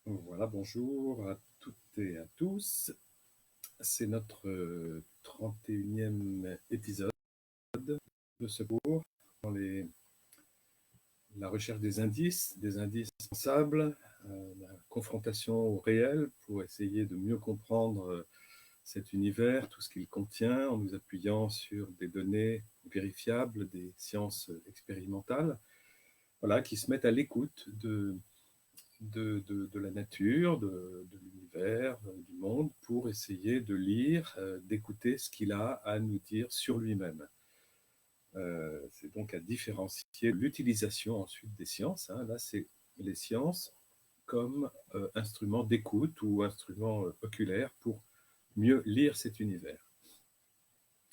Voilà, bonjour à toutes et à tous. C'est notre 31e épisode de ce cours dans la recherche des indices pensables, la confrontation au réel pour essayer de mieux comprendre cet univers, tout ce qu'il contient, en nous appuyant sur des données vérifiables, des sciences expérimentales, voilà, qui se mettent à l'écoute de la nature, de l'univers, du monde, pour essayer de lire, d'écouter ce qu'il a à nous dire sur lui-même. C'est donc à différencier l'utilisation ensuite des sciences. Là, c'est les sciences comme instrument d'écoute ou instrument oculaire pour mieux lire cet univers.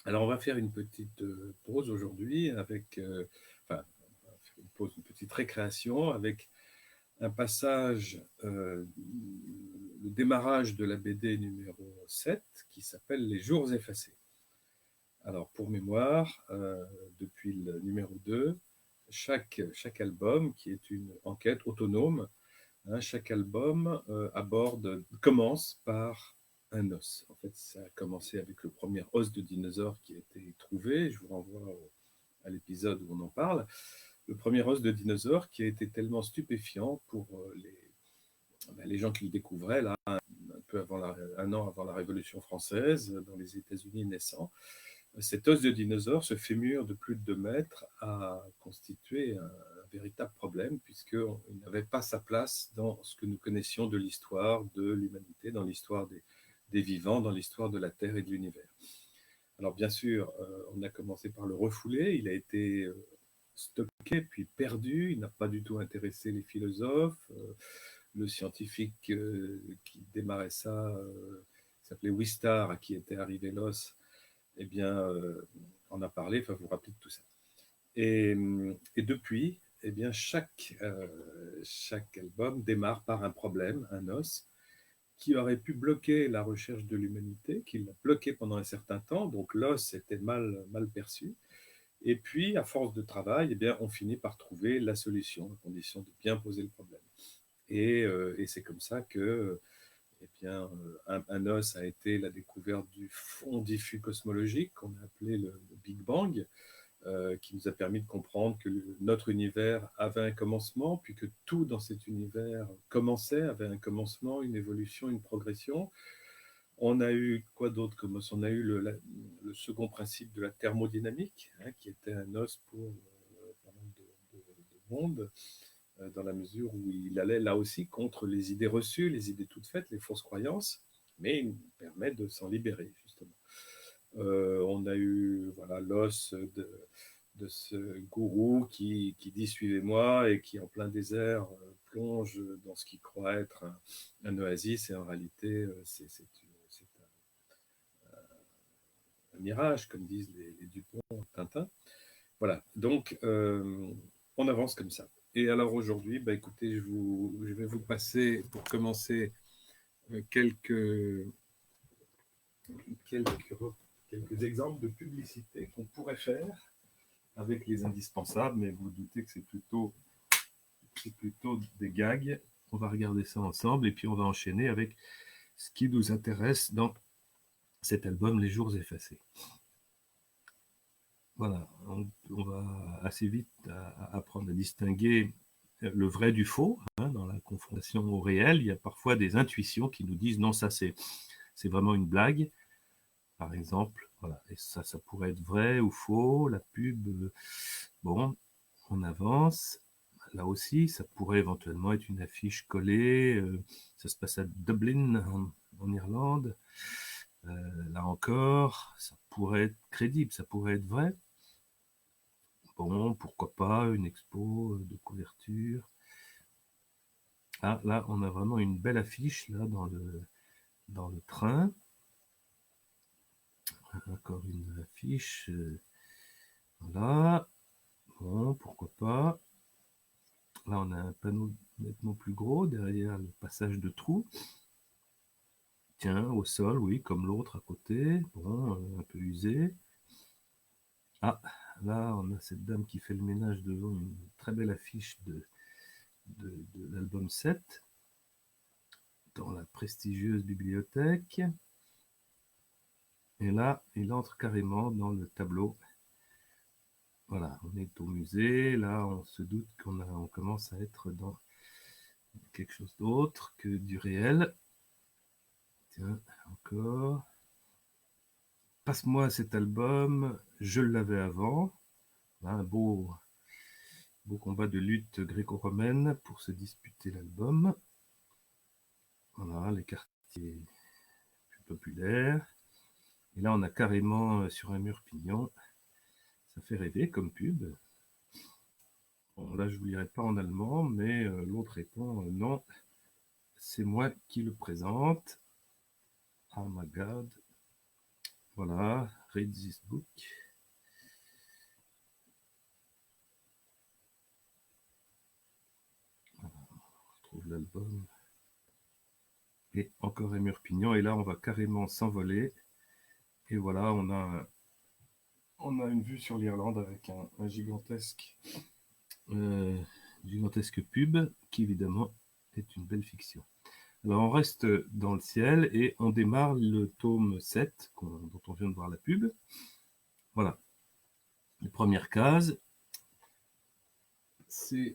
Alors, on va faire une petite pause aujourd'hui avec, enfin, une petite récréation avec un passage, le démarrage de la BD numéro 7 qui s'appelle Les jours effacés. Alors, pour mémoire, depuis le numéro 2, chaque album, qui est une enquête autonome, chaque album commence par un os. En fait, ça a commencé avec le premier os de dinosaure qui a été trouvé. Je vous renvoie à l'épisode où on en parle. Le premier os de dinosaure qui a été tellement stupéfiant pour les gens qui le découvraient, là, un peu un an avant la Révolution française, dans les États-Unis naissants. Cet os de dinosaure, ce fémur de plus de 2 mètres, a constitué un véritable problème, puisqu'il n'avait pas sa place dans ce que nous connaissions de l'histoire de l'humanité, dans l'histoire des vivants, dans l'histoire de la Terre et de l'univers. Alors bien sûr, on a commencé par le refouler, il a été stocké, puis perdu, il n'a pas du tout intéressé les philosophes. Le scientifique qui démarrait ça s'appelait Wistar, à qui était arrivé l'os, eh bien, en a parlé, enfin, vous vous rappelez de tout ça. Et depuis, eh bien, chaque album démarre par un problème, un os, qui aurait pu bloquer la recherche de l'humanité, qui l'a bloqué pendant un certain temps, donc l'os était mal perçu. Et puis, à force de travail, eh bien, on finit par trouver la solution, à condition de bien poser le problème. Et c'est comme ça que eh bien, un os a été la découverte du fond diffus cosmologique qu'on a appelé le Big Bang, qui nous a permis de comprendre que notre univers avait un commencement, puis que tout dans cet univers commençait, avait un commencement, une évolution, une progression. On a eu quoi d'autre comme os? On a eu le second principe de la thermodynamique, qui était un os pour pas mal de monde, dans la mesure où il allait là aussi contre les idées reçues, les idées toutes faites, les fausses croyances, mais il nous permet de s'en libérer, justement. On a eu voilà, l'os de ce gourou qui dit suivez-moi et qui en plein désert plonge dans ce qu'il croit être un oasis et en réalité c'est un mirage comme disent les Dupont, Tintin. Voilà, donc on avance comme ça. Et alors aujourd'hui, bah, écoutez, je vais vous passer pour commencer quelques, quelques, quelques exemples de publicité qu'on pourrait faire avec les indispensables, mais vous, vous doutez que c'est plutôt des gags. On va regarder ça ensemble et puis on va enchaîner avec ce qui nous intéresse dans cet album Les Jours Effacés. Voilà, on va assez vite apprendre à distinguer le vrai du faux. Dans la confrontation au réel, il y a parfois des intuitions qui nous disent non, ça c'est vraiment une blague, par exemple. Voilà, et ça pourrait être vrai ou faux. La pub, bon, on avance. Là aussi, ça pourrait éventuellement être une affiche collée. Ça se passe à Dublin, en Irlande. Là encore, ça pourrait être crédible, ça pourrait être vrai. Bon, pourquoi pas, une expo de couverture. Ah, là, on a vraiment une belle affiche là dans le train. Encore une affiche. Voilà. Bon, pourquoi pas. Là, on a un panneau nettement plus gros derrière le passage de trous. Tiens, au sol, oui, comme l'autre à côté. Bon, un peu usé. Ah, là, on a cette dame qui fait le ménage devant une très belle affiche de l'album 7. dans la prestigieuse bibliothèque. Et là, il entre carrément dans le tableau. Voilà, on est au musée. Là, on se doute on commence à être dans quelque chose d'autre que du réel. Tiens, encore. Passe-moi cet album, je l'avais avant. Un beau combat de lutte gréco-romaine pour se disputer l'album. Voilà, les quartiers plus populaires. Et là, on a carrément sur un mur pignon. Ça fait rêver comme pub. Bon, là, je ne vous lirai pas en allemand, mais l'autre répond non, c'est moi qui le présente. Oh my God. Voilà, read this book. Voilà, on retrouve l'album. Et encore un mur pignon. Et là, on va carrément s'envoler. Et voilà, on a une vue sur l'Irlande avec un gigantesque pub qui, évidemment, est une belle fiction. Alors, on reste dans le ciel et on démarre le tome 7, dont on vient de voir la pub. Voilà. Les premières cases.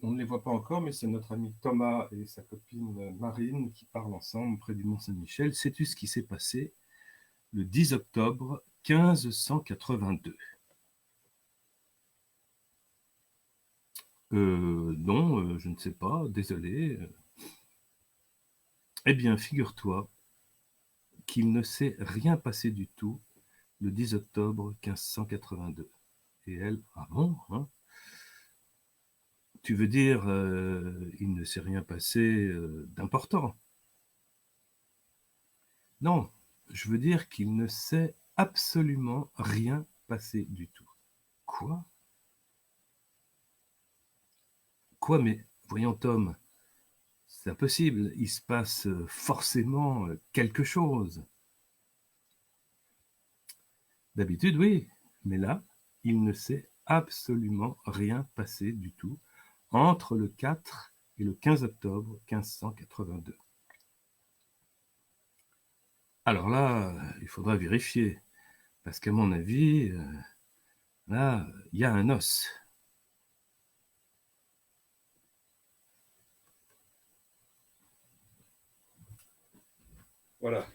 On ne les voit pas encore, mais c'est notre ami Thomas et sa copine Marine qui parlent ensemble près du Mont-Saint-Michel. Sais-tu ce qui s'est passé le 10 octobre 1582 ? Non, je ne sais pas, désolé. Eh bien, figure-toi qu'il ne s'est rien passé du tout le 10 octobre 1582. Et elle, ah bon, hein ? Tu veux dire, il ne s'est rien passé d'important ? Non, je veux dire qu'il ne s'est absolument rien passé du tout. Quoi ? Quoi, mais voyons Tom, c'est impossible, il se passe forcément quelque chose. D'habitude, oui, mais là, il ne s'est absolument rien passé du tout entre le 4 et le 15 octobre 1582. Alors là, il faudra vérifier, parce qu'à mon avis, là, il y a un os. Voilà,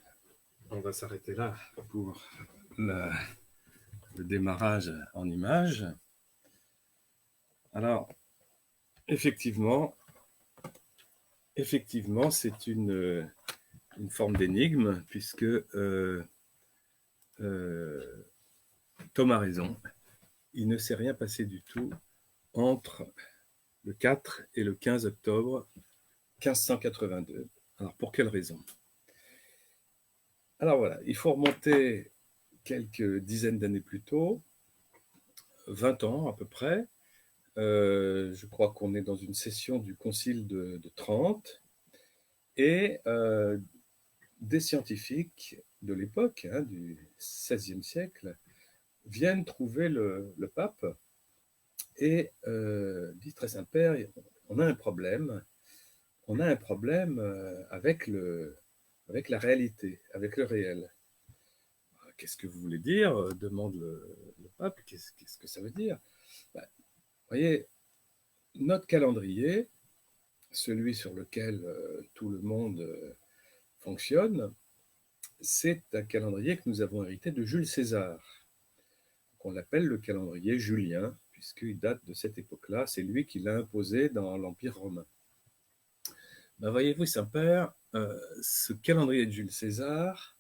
on va s'arrêter là pour le démarrage en images. Alors, effectivement, c'est une forme d'énigme, puisque Tom a raison. Il ne s'est rien passé du tout entre le 4 et le 15 octobre 1582. Alors, pour quelle raison ? Alors voilà, il faut remonter quelques dizaines d'années plus tôt, 20 ans à peu près. Je crois qu'on est dans une session du Concile de Trente, et des scientifiques de l'époque, du XVIe siècle, viennent trouver le pape et disent: Très Saint-Père, on a un problème avec la réalité, avec le réel. Qu'est-ce que vous voulez dire ? Demande le pape. Qu'est-ce que ça veut dire ? Vous voyez, notre calendrier, celui sur lequel tout le monde fonctionne, c'est un calendrier que nous avons hérité de Jules César, qu'on appelle le calendrier julien, puisqu'il date de cette époque-là. C'est lui qui l'a imposé dans l'Empire romain. Voyez-vous, Saint-Père, ce calendrier de Jules César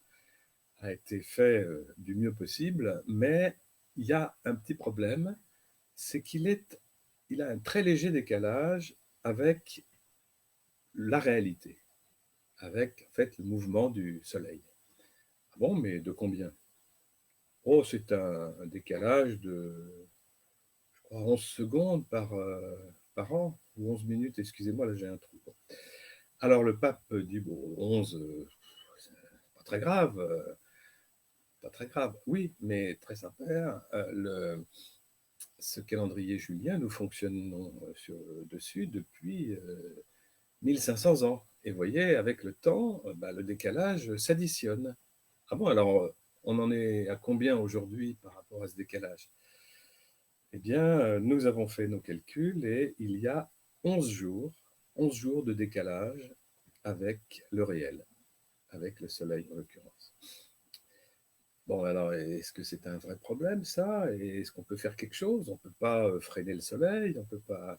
a été fait du mieux possible, mais il y a un petit problème, c'est qu'il a un très léger décalage avec la réalité, avec en fait le mouvement du soleil. Ah bon, mais de combien ? Oh, c'est un décalage de, je crois, 11 secondes par an, ou 11 minutes, excusez-moi, là j'ai un trou. Alors le pape dit, bon, 11, c'est pas très grave, pas très grave. Oui, mais très Saint-Père, ce calendrier julien, nous fonctionnons dessus depuis 1500 ans. Et vous voyez, avec le temps, le décalage s'additionne. Ah bon, alors on en est à combien aujourd'hui par rapport à ce décalage? Eh bien, nous avons fait nos calculs et il y a 11 jours de décalage avec le réel, avec le Soleil en l'occurrence. Bon, alors, est-ce que c'est un vrai problème, ça? Et est-ce qu'on peut faire quelque chose? On ne peut pas freiner le Soleil, on peut pas...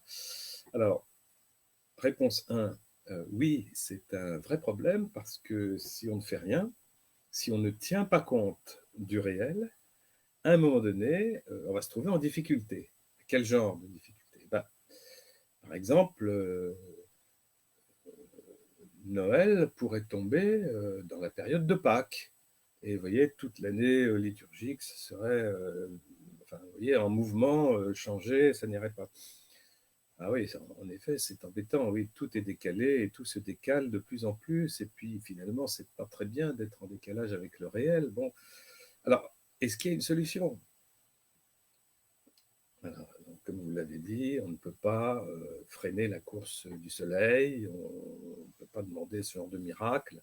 Alors, réponse 1, oui, c'est un vrai problème parce que si on ne fait rien, si on ne tient pas compte du réel, à un moment donné, on va se trouver en difficulté. Quel genre de difficulté? Par exemple, Noël pourrait tomber dans la période de Pâques. Et vous voyez, toute l'année liturgique, ce serait, enfin, vous voyez, en mouvement, changé, ça n'irait pas. Ah oui, en effet, c'est embêtant. Oui, tout est décalé et tout se décale de plus en plus. Et puis finalement, c'est pas très bien d'être en décalage avec le réel. Bon, alors, est-ce qu'il y a une solution? Alors, donc, comme vous l'avez dit, on ne peut pas freiner la course du soleil, on ne peut pas demander ce genre de miracle.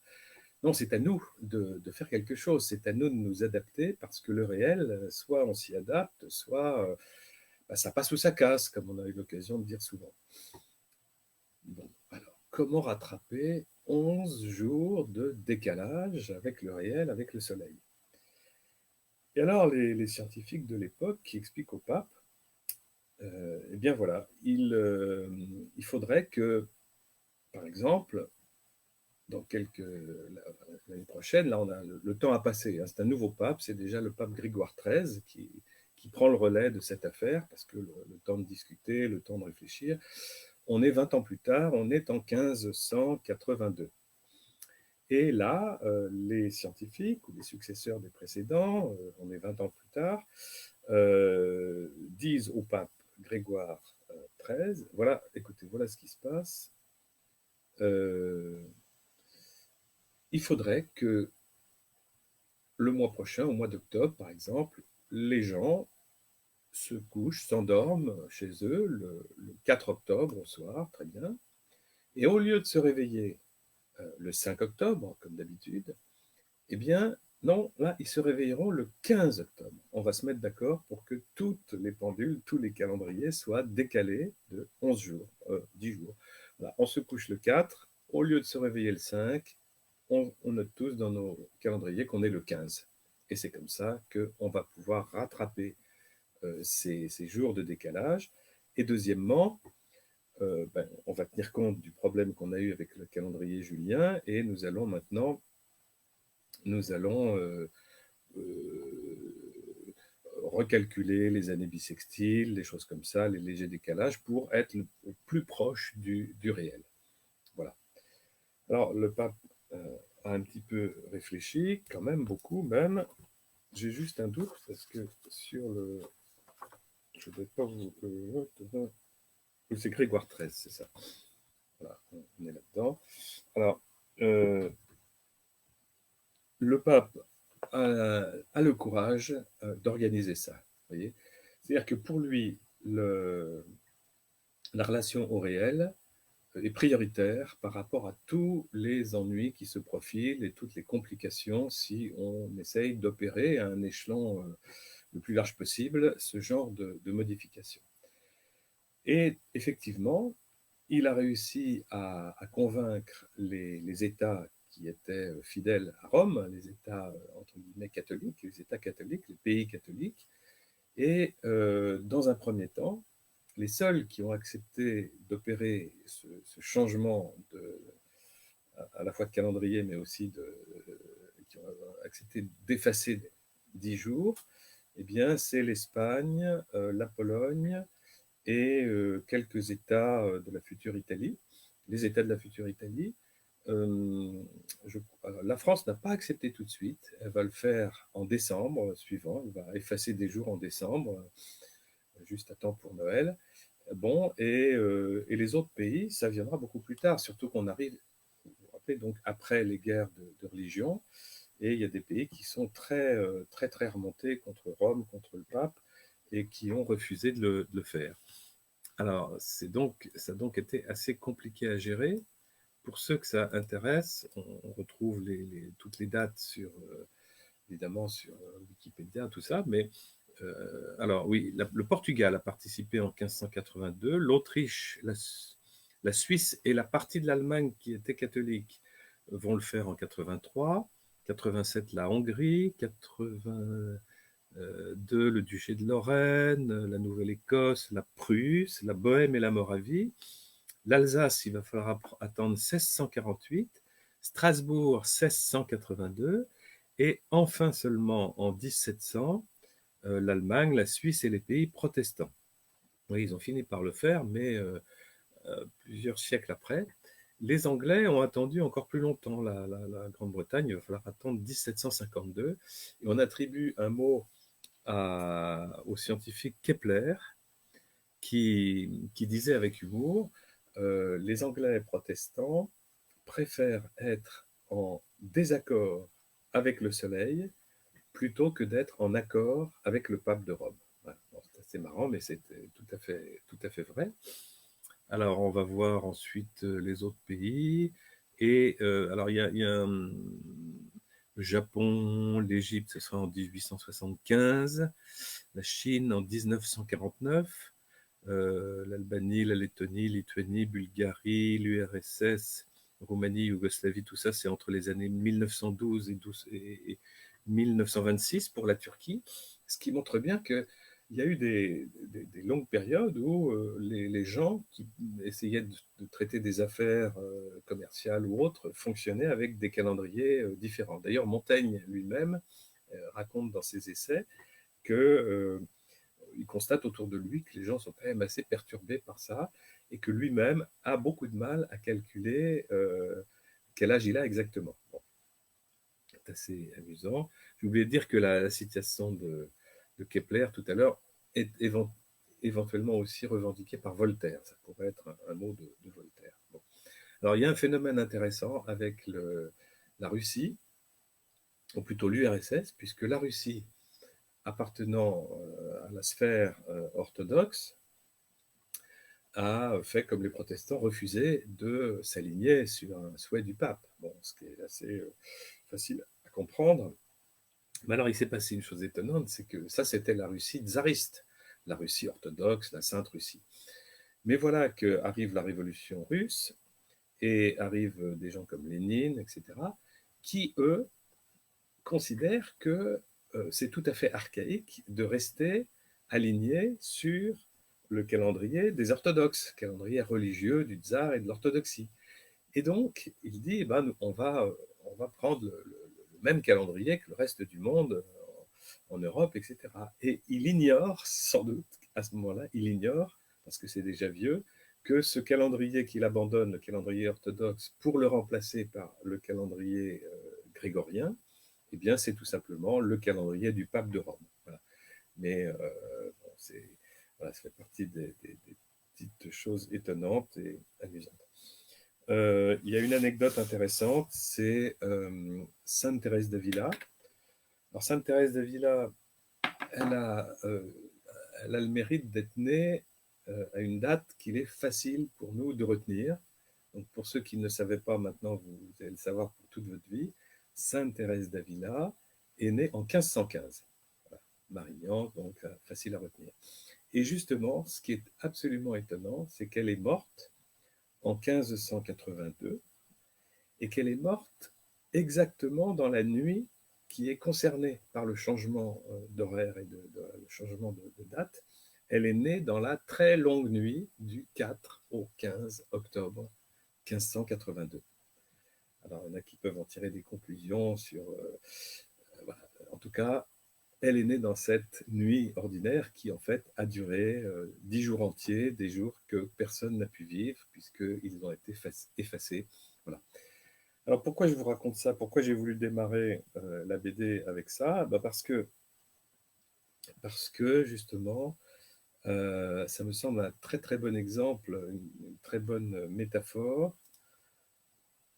Non, c'est à nous de faire quelque chose, c'est à nous de nous adapter parce que le réel, soit on s'y adapte, soit ça passe ou ça casse, comme on a eu l'occasion de dire souvent. Bon, alors, comment rattraper 11 jours de décalage avec le réel, avec le soleil? Et alors, les scientifiques de l'époque qui expliquent au pape, eh bien voilà, il faudrait que, par exemple, dans l'année prochaine, là on a le temps à passer, hein, c'est un nouveau pape, c'est déjà le pape Grégoire XIII qui prend le relais de cette affaire, parce que le temps de discuter, le temps de réfléchir, on est 20 ans plus tard, on est en 1582. Et là, les scientifiques ou les successeurs des précédents, on est 20 ans plus tard, disent au pape Grégoire XIII, voilà, écoutez, voilà ce qui se passe. Il faudrait que le mois prochain, au mois d'octobre par exemple, les gens se couchent, s'endorment chez eux le 4 octobre au soir, très bien, et au lieu de se réveiller le 5 octobre, comme d'habitude, eh bien, non, là, ils se réveilleront le 15 octobre. On va se mettre d'accord pour que toutes les pendules, tous les calendriers soient décalés de 11 jours, 10 jours. Voilà, on se couche le 4, au lieu de se réveiller le 5, on note tous dans nos calendriers qu'on est le 15. Et c'est comme ça qu'on va pouvoir rattraper ces jours de décalage. Et deuxièmement, on va tenir compte du problème qu'on a eu avec le calendrier julien et nous allons maintenant recalculer les années bissextiles, les choses comme ça, les légers décalages pour être le plus proche du réel. Voilà. Alors le pape a un petit peu réfléchi, quand même beaucoup même. J'ai juste un doute parce que sur le... Je ne vais pas vous... c'est Grégoire XIII, c'est ça. Voilà, on est là-dedans. Alors, le pape a le courage d'organiser ça. Vous voyez, c'est-à-dire que pour lui, la relation au réel est prioritaire par rapport à tous les ennuis qui se profilent et toutes les complications si on essaye d'opérer à un échelon le plus large possible ce genre de modification. Et effectivement, il a réussi à convaincre les États qui étaient fidèles à Rome, les États entre guillemets catholiques, les États catholiques, les pays catholiques. Et dans un premier temps, les seuls qui ont accepté d'opérer ce changement à la fois de calendrier, mais aussi qui ont accepté d'effacer 10 jours, eh bien, c'est l'Espagne, la Pologne, et quelques États de la future Italie, les États de la future Italie. La France n'a pas accepté tout de suite, elle va le faire en décembre suivant, elle va effacer des jours en décembre, juste à temps pour Noël. Bon, et les autres pays, ça viendra beaucoup plus tard, surtout qu'on arrive, vous vous rappelez, donc après les guerres de religion, et il y a des pays qui sont très, très remontés contre Rome, contre le pape, et qui ont refusé de le faire. Alors, ça a donc été assez compliqué à gérer pour ceux que ça intéresse, on retrouve toutes les dates évidemment sur Wikipédia, tout ça, mais alors oui, le Portugal a participé en 1582, l'Autriche, la Suisse et la partie de l'Allemagne qui était catholique vont le faire en 83, 87 la Hongrie, 82 le duché de Lorraine, la Nouvelle-Écosse, la Prusse, la Bohême et la Moravie. L'Alsace, il va falloir attendre 1648, Strasbourg 1682, et enfin seulement en 1700, l'Allemagne, la Suisse et les pays protestants. Oui, ils ont fini par le faire, mais plusieurs siècles après. Les Anglais ont attendu encore plus longtemps. La Grande-Bretagne, il va falloir attendre 1752. Et on attribue un mot au scientifique Kepler qui disait avec humour les Anglais protestants préfèrent être en désaccord avec le Soleil plutôt que d'être en accord avec le pape de Rome. Voilà. Bon, c'est assez marrant, mais c'est tout à fait vrai. Alors, on va voir ensuite les autres pays. Et alors, il y a le Japon, l'Égypte, ce sera en 1875, la Chine en 1949, l'Albanie, la Lettonie, Lituanie, Bulgarie, l'URSS, Roumanie, Yougoslavie, tout ça, c'est entre les années 1912 et 1926 pour la Turquie, ce qui montre bien qu'il y a eu des longues périodes où les gens qui essayaient de traiter des affaires commerciales ou autres fonctionnaient avec des calendriers différents. D'ailleurs, Montaigne lui-même raconte dans ses essais que il constate autour de lui que les gens sont quand même assez perturbés par ça et que lui-même a beaucoup de mal à calculer quel âge il a exactement. Bon, c'est assez amusant. J'ai oublié de dire que la citation de Kepler tout à l'heure est éventuellement aussi revendiquée par Voltaire. Ça pourrait être un mot de Voltaire. Bon. Alors il y a un phénomène intéressant avec la Russie, ou plutôt l'URSS, puisque la Russie appartenant à la sphère orthodoxe, a fait comme les protestants, refusé de s'aligner sur un souhait du pape. Bon, ce qui est assez facile à comprendre. Mais alors, il s'est passé une chose étonnante, c'est que ça, c'était la Russie tsariste, la Russie orthodoxe, la Sainte Russie. Mais voilà qu'arrive la révolution russe et arrivent des gens comme Lénine, etc., qui, eux, considèrent que c'est tout à fait archaïque de rester aligné sur le calendrier des orthodoxes, calendrier religieux du tsar et de l'orthodoxie. Et donc, il dit, on va prendre le même calendrier que le reste du monde en Europe, etc. Et il ignore, sans doute, à ce moment-là, il ignore, parce que c'est déjà vieux, que ce calendrier qu'il abandonne, le calendrier orthodoxe, pour le remplacer par le calendrier grégorien, eh bien, c'est tout simplement le calendrier du pape de Rome. Voilà. Mais bon, voilà, ça fait partie des petites choses étonnantes et amusantes. Il y a une anecdote intéressante, c'est Sainte Thérèse d'Avila. Alors, Sainte Thérèse d'Avila, elle a le mérite d'être née à une date qu'il est facile pour nous de retenir. Donc, pour ceux qui ne le savaient pas, maintenant, vous allez le savoir pour toute votre vie. Sainte Thérèse d'Avila est née en 1515. Voilà. Marignan, donc facile à retenir. Et justement, ce qui est absolument étonnant, c'est qu'elle est morte en 1582 et qu'elle est morte exactement dans la nuit qui est concernée par le changement d'horaire et le changement de date. Elle est née dans la très longue nuit du 4 au 15 octobre 1582. Alors, il y en a qui peuvent en tirer des conclusions sur... voilà. En tout cas, elle est née dans cette nuit ordinaire qui, en fait, a duré 10 jours entiers, des jours que personne n'a pu vivre, puisqu'ils ont été effacés. Voilà. Alors, pourquoi je vous raconte ça? Pourquoi j'ai voulu démarrer la BD avec ça? Parce que justement, ça me semble un très très bon exemple, une très bonne métaphore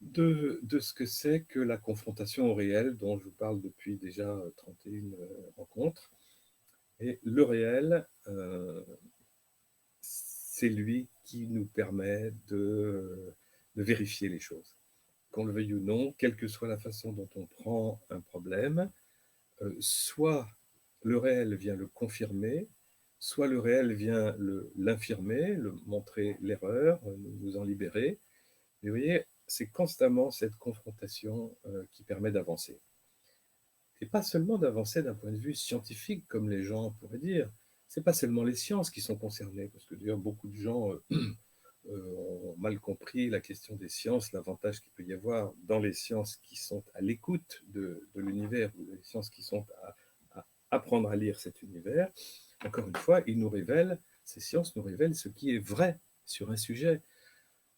de ce que c'est que la confrontation au réel, dont je vous parle depuis déjà 31 rencontres. Et le réel, c'est lui qui nous permet de de vérifier les choses. Qu'on le veuille ou non, quelle que soit la façon dont on prend un problème, soit le réel vient le confirmer, soit le réel vient l'infirmer, le montrer l'erreur, nous en libérer. Mais vous voyez, c'est constamment cette confrontation qui permet d'avancer. Et pas seulement d'avancer d'un point de vue scientifique, comme les gens pourraient dire. C'est pas seulement les sciences qui sont concernées, parce que d'ailleurs beaucoup de gens ont mal compris la question des sciences, l'avantage qu'il peut y avoir dans les sciences qui sont à l'écoute de l'univers, ou les sciences qui sont à apprendre à lire cet univers. Encore une fois, ces sciences nous révèlent ce qui est vrai sur un sujet.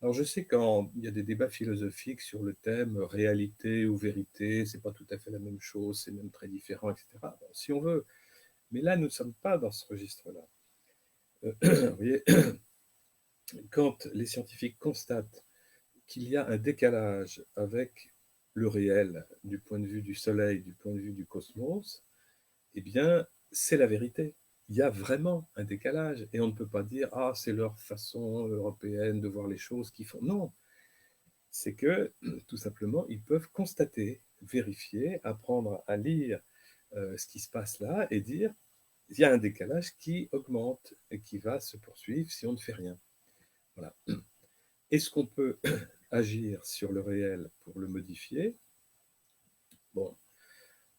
Alors je sais quand il y a des débats philosophiques sur le thème réalité ou vérité, c'est pas tout à fait la même chose, c'est même très différent, etc. Bon, si on veut, mais là nous ne sommes pas dans ce registre-là. Vous voyez, quand les scientifiques constatent qu'il y a un décalage avec le réel du point de vue du Soleil, du point de vue du cosmos, eh bien c'est la vérité. Il y a vraiment un décalage et on ne peut pas dire ah c'est leur façon européenne de voir les choses qui font. Non, c'est que tout simplement, ils peuvent constater, vérifier, apprendre à lire ce qui se passe là et dire il y a un décalage qui augmente et qui va se poursuivre si on ne fait rien. Voilà. Est-ce qu'on peut agir sur le réel pour le modifier? Bon,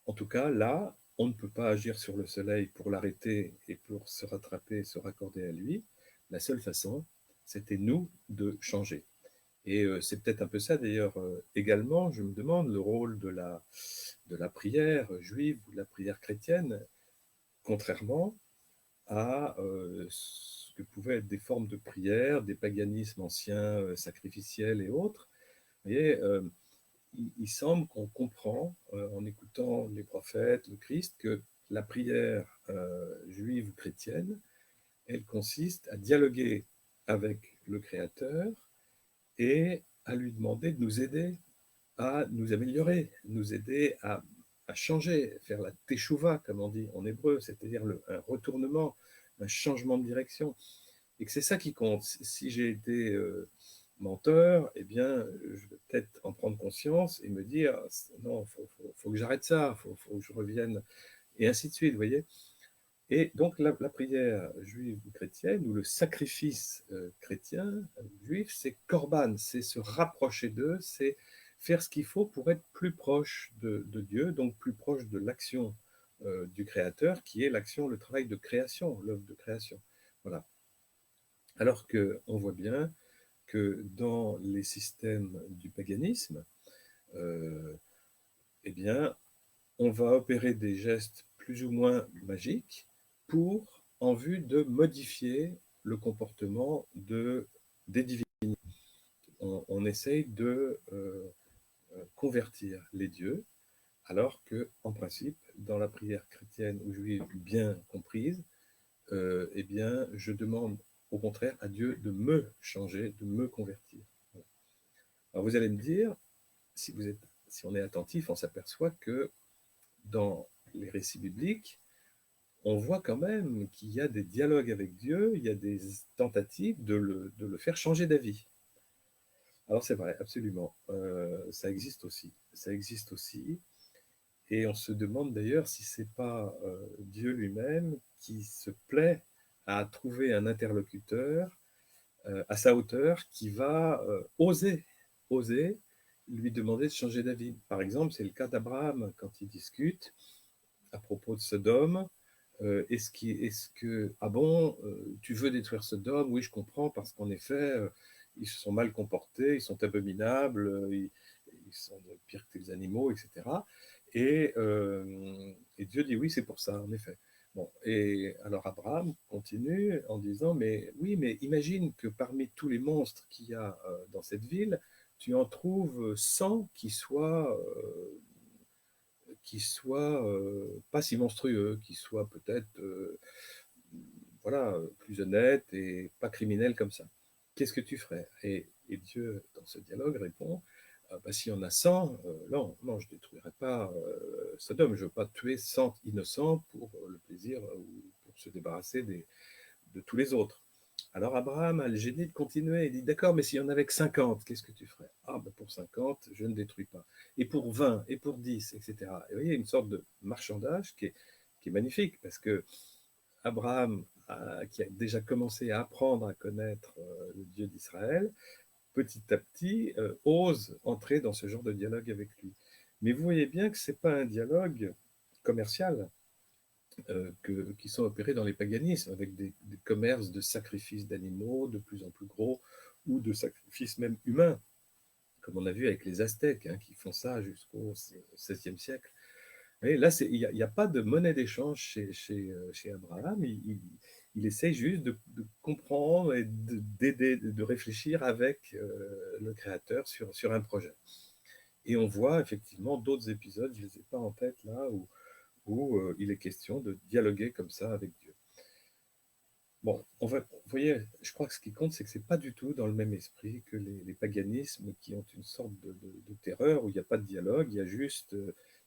en tout cas, là, on ne peut pas agir sur le soleil pour l'arrêter et pour se rattraper, se raccorder à lui. La seule façon, c'était nous de changer. Et c'est peut-être un peu ça d'ailleurs également, je me demande, le rôle de la prière juive ou de la prière chrétienne, contrairement à ce que pouvaient être des formes de prière, des paganismes anciens, sacrificiels et autres. Vous voyez, il semble qu'on comprend, en écoutant les prophètes, le Christ, que la prière juive ou chrétienne, elle consiste à dialoguer avec le Créateur et à lui demander de nous aider à nous améliorer, nous aider à changer, faire la teshuva, comme on dit en hébreu, c'est-à-dire un retournement, un changement de direction. Et que c'est ça qui compte. Si j'ai été menteur, eh bien, je vais peut-être en prendre conscience et me dire, non, faut que j'arrête ça, faut que je revienne, et ainsi de suite, vous voyez. Et donc la prière juive ou chrétienne, ou le sacrifice chrétien, juif, c'est korban, c'est se rapprocher d'eux, c'est faire ce qu'il faut pour être plus proche de Dieu, donc plus proche de l'action du Créateur, qui est l'action, le travail de création, l'œuvre de création. Voilà. Alors qu'on voit bien que dans les systèmes du paganisme, eh bien, on va opérer des gestes plus ou moins magiques en vue de modifier le comportement des divinités. On essaye de convertir les dieux, alors que, en principe, dans la prière chrétienne ou juive bien comprise, eh bien, je demande au contraire à Dieu de me changer, de me convertir. Alors vous allez me dire, si on est attentif, on s'aperçoit que dans les récits bibliques, on voit quand même qu'il y a des dialogues avec Dieu, il y a des tentatives de le faire changer d'avis. Alors c'est vrai, absolument, ça existe aussi. Ça existe aussi. Et on se demande d'ailleurs si c'est pas Dieu lui-même qui se plaît à trouver un interlocuteur à sa hauteur qui va oser lui demander de changer d'avis. Par exemple, c'est le cas d'Abraham quand il discute à propos de Sodome. Est-ce que, ah bon, tu veux détruire Sodome? Oui, je comprends, parce qu'en effet, ils se sont mal comportés, ils sont abominables, ils sont pires que les animaux, etc. Et Dieu dit oui, c'est pour ça, en effet. Bon, et alors Abraham continue en disant, mais oui, mais imagine que parmi tous les monstres qu'il y a dans cette ville, tu en trouves 100 qui soient pas si monstrueux, qui soient peut-être voilà, plus honnêtes et pas criminels comme ça. Qu'est-ce que tu ferais? Et Dieu, dans ce dialogue, répond, bah, s'il y en a 100, non, je ne détruirai pas Sodome, je ne veux pas tuer 100 innocents pour le plaisir ou pour se débarrasser de tous les autres. Alors Abraham a le génie de continuer. Il dit, d'accord, mais s'il y en avait que 50, qu'est-ce que tu ferais? Ah, ben pour 50, je ne détruis pas. Et pour 20, et pour 10, etc. Et vous voyez, une sorte de marchandage qui est magnifique, parce que Abraham, qui a déjà commencé à apprendre à connaître le Dieu d'Israël, petit à petit, ose entrer dans ce genre de dialogue avec lui. Mais vous voyez bien que ce n'est pas un dialogue commercial qui sont opérés dans les paganismes, avec des commerces de sacrifices d'animaux de plus en plus gros, ou de sacrifices même humains, comme on a vu avec les Aztèques, hein, qui font ça jusqu'au XVIe siècle. Et là, il n'y a pas de monnaie d'échange chez Abraham. Il essaye juste de comprendre et d'aider, de réfléchir avec le Créateur sur un projet. Et on voit effectivement d'autres épisodes, je ne les ai pas en tête là, où il est question de dialoguer comme ça avec Dieu. Bon, vous voyez, je crois que ce qui compte, c'est que ce n'est pas du tout dans le même esprit que les paganismes qui ont une sorte de terreur où il n'y a pas de dialogue, il y a juste,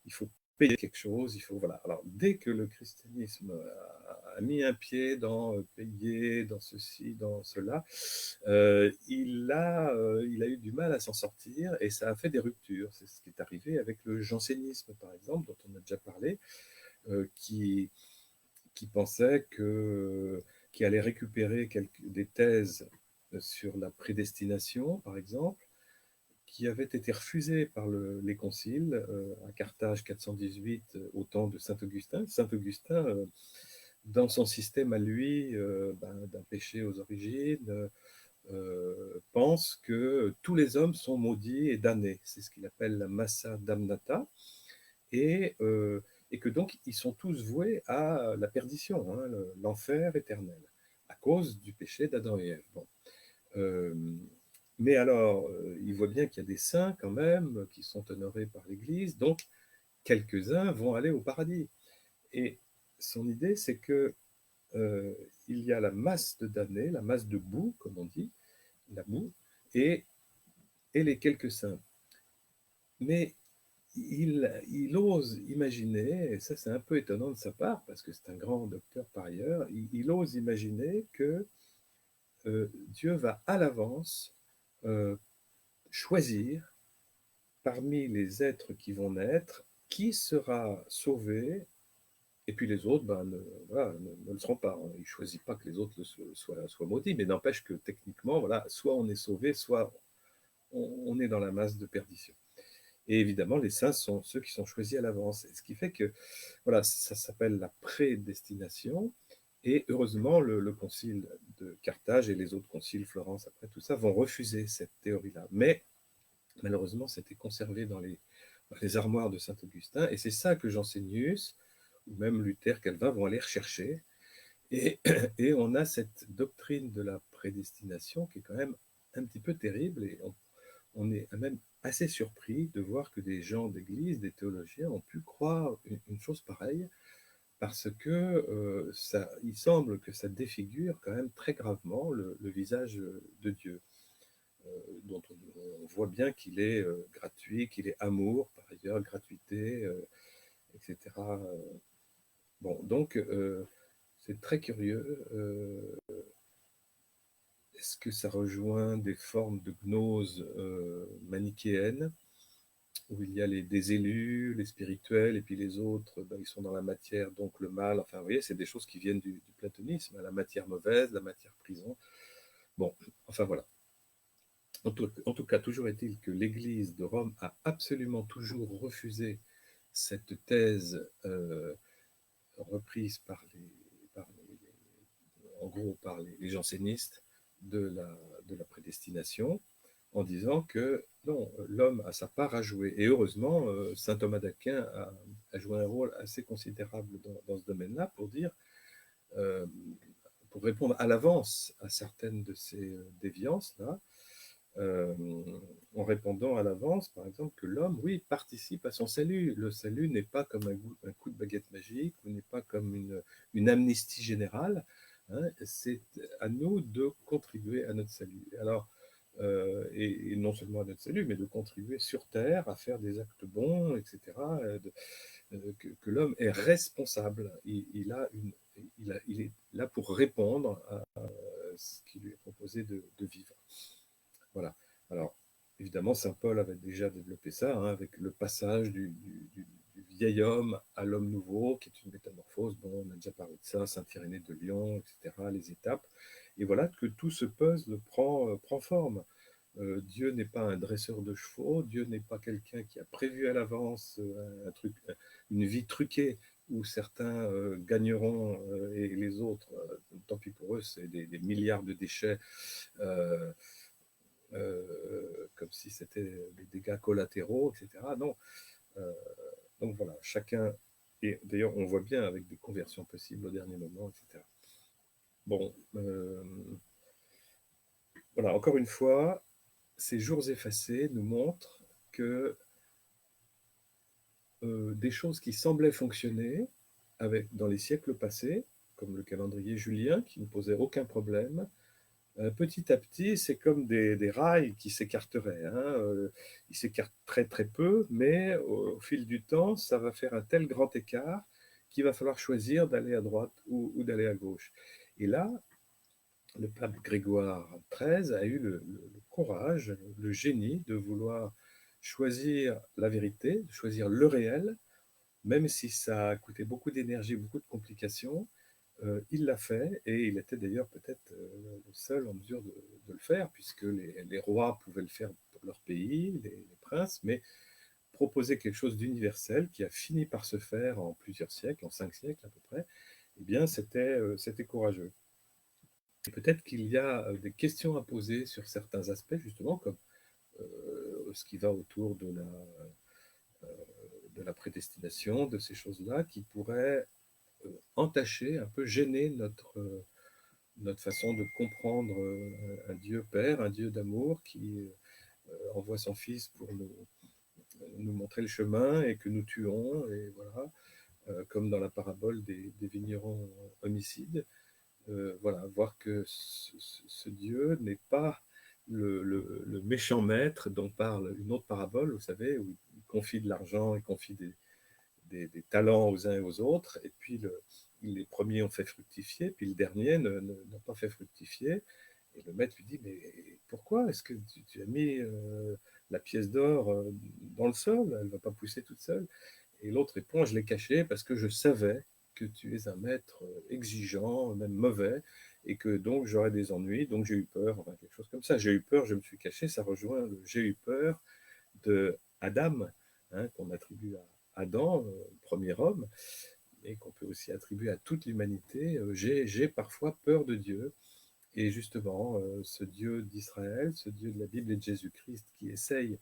il faut payer quelque chose, il faut, voilà. Alors, dès que le christianisme a mis un pied dans payer, dans ceci, dans cela, il a eu du mal à s'en sortir et ça a fait des ruptures. C'est ce qui est arrivé avec le jansénisme, par exemple, dont on a déjà parlé, qui pensait qui allait récupérer des thèses sur la prédestination, par exemple, qui avaient été refusées par les conciles à Carthage 418 au temps de Saint Augustin. Saint Augustin, dans son système à lui, d'un péché aux origines, pense que tous les hommes sont maudits et damnés. C'est ce qu'il appelle la massa damnata. Et que donc ils sont tous voués à la perdition, hein, l'enfer éternel, à cause du péché d'Adam et Ève. Bon. Mais alors, il voit bien qu'il y a des saints quand même qui sont honorés par l'Église, donc quelques-uns vont aller au paradis. Et son idée, c'est que il y a la masse de damnés, la masse de boue, comme on dit, la boue, et les quelques saints. Mais il ose imaginer, et ça c'est un peu étonnant de sa part, parce que c'est un grand docteur par ailleurs, il ose imaginer que Dieu va à l'avance choisir parmi les êtres qui vont naître qui sera sauvé, et puis les autres voilà, ne le seront pas. Il ne choisit pas que les autres soient maudits, mais n'empêche que techniquement, voilà, soit on est sauvé, soit on est dans la masse de perdition. Et évidemment, les saints sont ceux qui sont choisis à l'avance. Ce qui fait que, voilà, ça s'appelle la prédestination. Et heureusement, le concile de Carthage et les autres conciles, Florence, après tout ça, vont refuser cette théorie-là. Mais malheureusement, c'était conservé dans les armoires de Saint-Augustin. Et c'est ça que Jansénius, ou même Luther, Calvin, vont aller rechercher. Et, et on a cette doctrine de la prédestination qui est quand même un petit peu terrible. Et on est même assez surpris de voir que des gens d'église, des théologiens, ont pu croire une chose pareille, parce que il semble que ça défigure quand même très gravement le visage de Dieu, dont on voit bien qu'il est gratuit, qu'il est amour, par ailleurs, gratuité, etc. Bon, donc, c'est très curieux. Est-ce que ça rejoint des formes de gnose manichéenne, où il y a des élus, les spirituels, et puis les autres, ils sont dans la matière, donc le mal. Enfin, vous voyez, c'est des choses qui viennent du platonisme, la matière mauvaise, la matière prison. Bon, enfin voilà. En tout cas, toujours est-il que l'Église de Rome a absolument toujours refusé cette thèse reprise en gros par les jansénistes de la prédestination, en disant que non, l'homme a sa part à jouer. Et heureusement, saint Thomas d'Aquin a joué un rôle assez considérable dans ce domaine-là pour dire, pour répondre à l'avance à certaines de ces déviances-là, en répondant à l'avance, par exemple, que l'homme, oui, participe à son salut. Le salut n'est pas comme un coup de baguette magique, ou n'est pas comme une amnistie générale. Hein, c'est à nous de contribuer à notre salut. Alors, et non seulement à notre salut, mais de contribuer sur Terre à faire des actes bons, etc. Que l'homme est responsable. Il est là pour répondre ce qui lui est proposé de vivre. Voilà. Alors, évidemment, saint Paul avait déjà développé ça, hein, avec le passage du vieil homme à l'homme nouveau, qui est une métamorphose. Bon, on a déjà parlé de ça, saint Irénée de Lyon, etc., les étapes. Et voilà que tout ce puzzle prend forme. Dieu n'est pas un dresseur de chevaux, Dieu n'est pas quelqu'un qui a prévu à l'avance une vie truquée où certains gagneront et les autres, tant pis pour eux, c'est des milliards de déchets, comme si c'était des dégâts collatéraux, etc. Non. Donc voilà, chacun, et d'ailleurs on voit bien avec des conversions possibles au dernier moment, etc. Bon, voilà, encore une fois, ces jours effacés nous montrent que des choses qui semblaient fonctionner dans les siècles passés, comme le calendrier julien, qui ne posait aucun problème, petit à petit, c'est comme des rails qui s'écarteraient. Hein. Ils s'écartent très très peu, mais au fil du temps, ça va faire un tel grand écart qu'il va falloir choisir d'aller à droite ou d'aller à gauche. Et là, le pape Grégoire XIII a eu le courage, le génie de vouloir choisir la vérité, de choisir le réel, même si ça a coûté beaucoup d'énergie, beaucoup de complications. Il l'a fait, et il était d'ailleurs peut-être le seul en mesure de le faire, puisque les rois pouvaient le faire pour leur pays, les princes, mais proposer quelque chose d'universel qui a fini par se faire en plusieurs siècles, en 5 siècles à peu près, eh bien c'était courageux. Et peut-être qu'il y a des questions à poser sur certains aspects, justement, comme ce qui va autour de la prédestination, de ces choses-là, qui pourraient entacher, un peu gêner notre façon de comprendre un Dieu Père, un Dieu d'amour qui envoie son Fils pour nous montrer le chemin et que nous tuons, et voilà, comme dans la parabole des vignerons homicides. Voilà, voir que ce Dieu n'est pas le méchant maître dont parle une autre parabole, vous savez, où il confie de l'argent, il confie des talents aux uns et aux autres, et puis les premiers ont fait fructifier, puis le dernier n'a pas fait fructifier, et le maître lui dit, mais pourquoi est-ce que tu as mis la pièce d'or dans le sol, elle ne va pas pousser toute seule? Et l'autre répond, je l'ai cachée parce que je savais que tu es un maître exigeant, même mauvais, et que donc j'aurais des ennuis, donc j'ai eu peur, enfin quelque chose comme ça. J'ai eu peur, je me suis caché, ça rejoint le j'ai eu peur de Adam, hein, qu'on attribue à Adam, premier homme, et qu'on peut aussi attribuer à toute l'humanité. J'ai parfois peur de Dieu, et justement, ce Dieu d'Israël, ce Dieu de la Bible et de Jésus-Christ qui essaye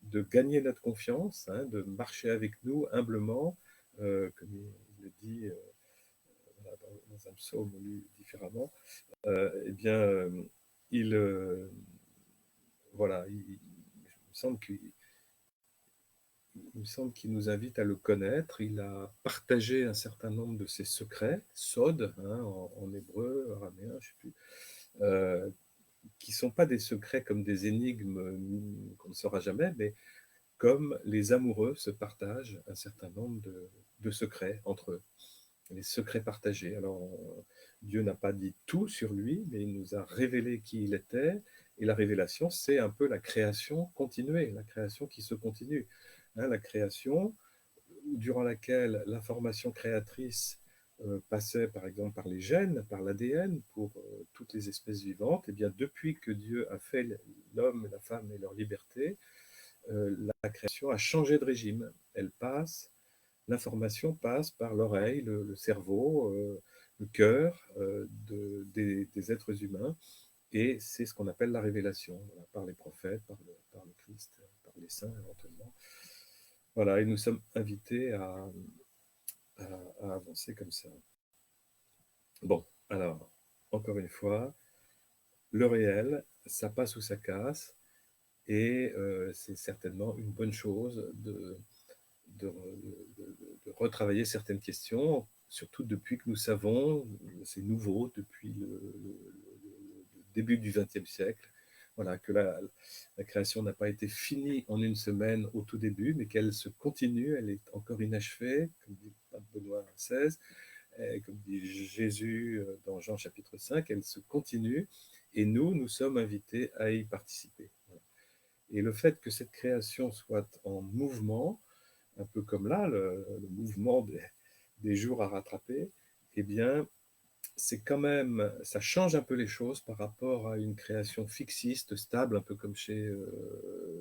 de gagner notre confiance, hein, de marcher avec nous humblement, comme il le dit dans un psaume lu différemment, eh bien, il, voilà, il me semble qu'il nous invite à le connaître. Il a partagé un certain nombre de ses secrets, sod, hein, en hébreu, araméen, je ne sais plus, qui ne sont pas des secrets comme des énigmes qu'on ne saura jamais, mais comme les amoureux se partagent un certain nombre de secrets entre eux, les secrets partagés. Alors, Dieu n'a pas dit tout sur lui, mais il nous a révélé qui il était, et la révélation, c'est un peu la création continuée, la création qui se continue. Hein, la création, durant laquelle l'information créatrice passait par exemple par les gènes, par l'ADN pour toutes les espèces vivantes, et bien depuis que Dieu a fait l'homme, la femme et leur liberté, la création a changé de régime. L'information passe par l'oreille, le cerveau, le cœur des êtres humains, et c'est ce qu'on appelle la révélation, voilà, par les prophètes, par le Christ, par les saints éventuellement. Voilà, et nous sommes invités à avancer comme ça. Bon, alors, encore une fois, le réel, ça passe ou ça casse, et c'est certainement une bonne chose de retravailler certaines questions, surtout depuis que nous savons, c'est nouveau, depuis le début du XXe siècle, voilà, que la création n'a pas été finie en une semaine au tout début, mais qu'elle se continue, elle est encore inachevée, comme dit Pape Benoît XVI, comme dit Jésus dans Jean chapitre 5, elle se continue et nous sommes invités à y participer. Voilà. Et le fait que cette création soit en mouvement, un peu comme là, le mouvement des jours à rattraper, eh bien, c'est quand même, ça change un peu les choses par rapport à une création fixiste, stable, un peu comme chez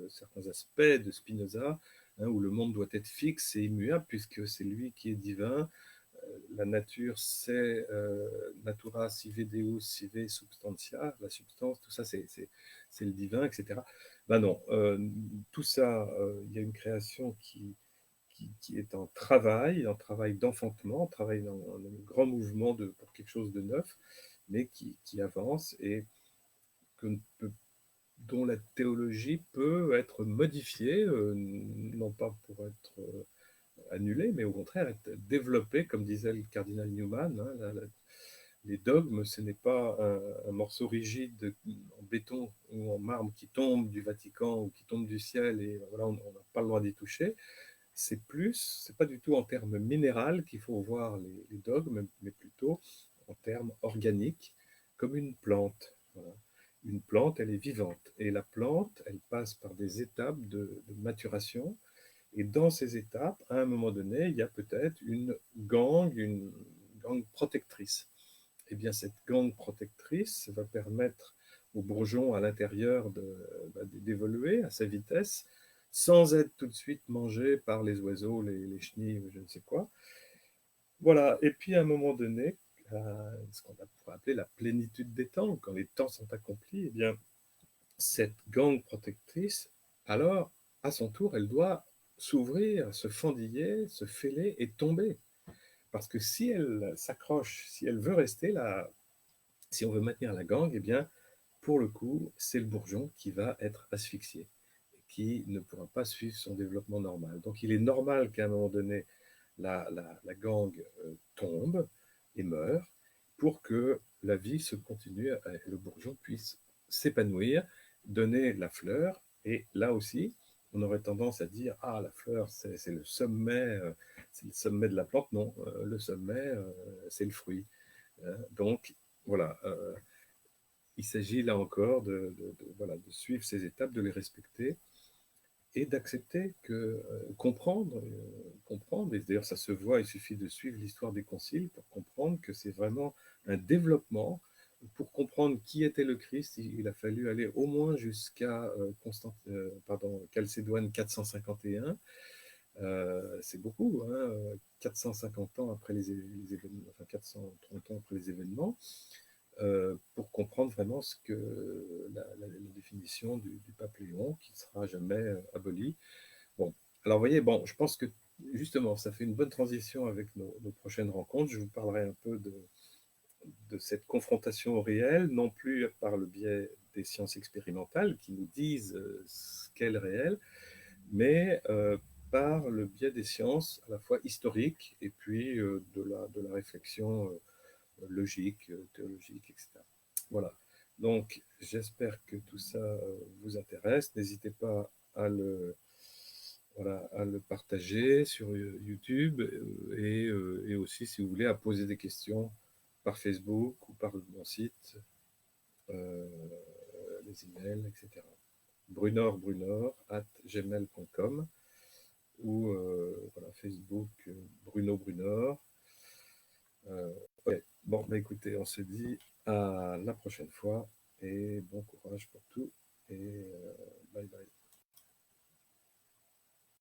certains aspects de Spinoza, hein, où le monde doit être fixe et immuable, puisque c'est lui qui est divin. La nature, c'est natura sive Deus sive substantia, la substance, tout ça, c'est le divin, etc. Ben non, tout ça, il y a une création qui est en travail d'enfantement, en travail dans un grand mouvement pour quelque chose de neuf, mais qui avance et que dont la théologie peut être modifiée, non pas pour être annulée, mais au contraire être développée, comme disait le cardinal Newman. Hein, les dogmes, ce n'est pas un morceau rigide en béton ou en marbre qui tombe du Vatican ou qui tombe du ciel et voilà, on n'a pas le droit d'y toucher. C'est pas du tout en termes minéral qu'il faut voir les dogmes, mais plutôt en termes organiques, comme une plante. Voilà. Une plante, elle est vivante. Et la plante, elle passe par des étapes de maturation. Et dans ces étapes, à un moment donné, il y a peut-être une gangue protectrice. Eh bien, cette gangue protectrice va permettre au bourgeon à l'intérieur d'évoluer à sa vitesse, sans être tout de suite mangé par les oiseaux, les chenilles, je ne sais quoi. Voilà, et puis à un moment donné, ce qu'on pourrait appeler la plénitude des temps, quand les temps sont accomplis, eh bien, cette gangue protectrice, alors, à son tour, elle doit s'ouvrir, se fendiller, se fêler et tomber. Parce que si elle s'accroche, si elle veut rester là, si on veut maintenir la gangue, eh bien, pour le coup, c'est le bourgeon qui va être asphyxié, qui ne pourra pas suivre son développement normal. Donc il est normal qu'à un moment donné, la gangue tombe et meurt pour que la vie se continue, le bourgeon puisse s'épanouir, donner la fleur. Et là aussi, on aurait tendance à dire, ah, la fleur, c'est le sommet de la plante. Non, le sommet, c'est le fruit. Donc, voilà, il s'agit là encore voilà, de suivre ces étapes, de les respecter et d'accepter que comprendre, et d'ailleurs ça se voit, il suffit de suivre l'histoire des conciles pour comprendre que c'est vraiment un développement. Pour comprendre qui était le Christ, il a fallu aller au moins jusqu'à Chalcédoine 451. C'est beaucoup, hein, 450 ans après les événements, enfin 430 ans après les événements, pour comprendre vraiment ce que la définition du pape Léon, qui ne sera jamais abolie. Bon, alors vous voyez, bon, je pense que justement, ça fait une bonne transition avec nos prochaines rencontres. Je vous parlerai un peu de cette confrontation au réel, non plus par le biais des sciences expérimentales qui nous disent ce qu'est le réel, mais par le biais des sciences à la fois historiques et puis de la réflexion logique, théologique, etc. Voilà. Donc, j'espère que tout ça vous intéresse. N'hésitez pas voilà, à le partager sur YouTube et aussi, si vous voulez, à poser des questions par Facebook ou par mon site, euh, les emails, etc. brunorbrunor@gmail.com ou voilà, Facebook Bruno Brunor. Ouais. Bon, bah écoutez, on se dit à la prochaine fois et bon courage pour tout.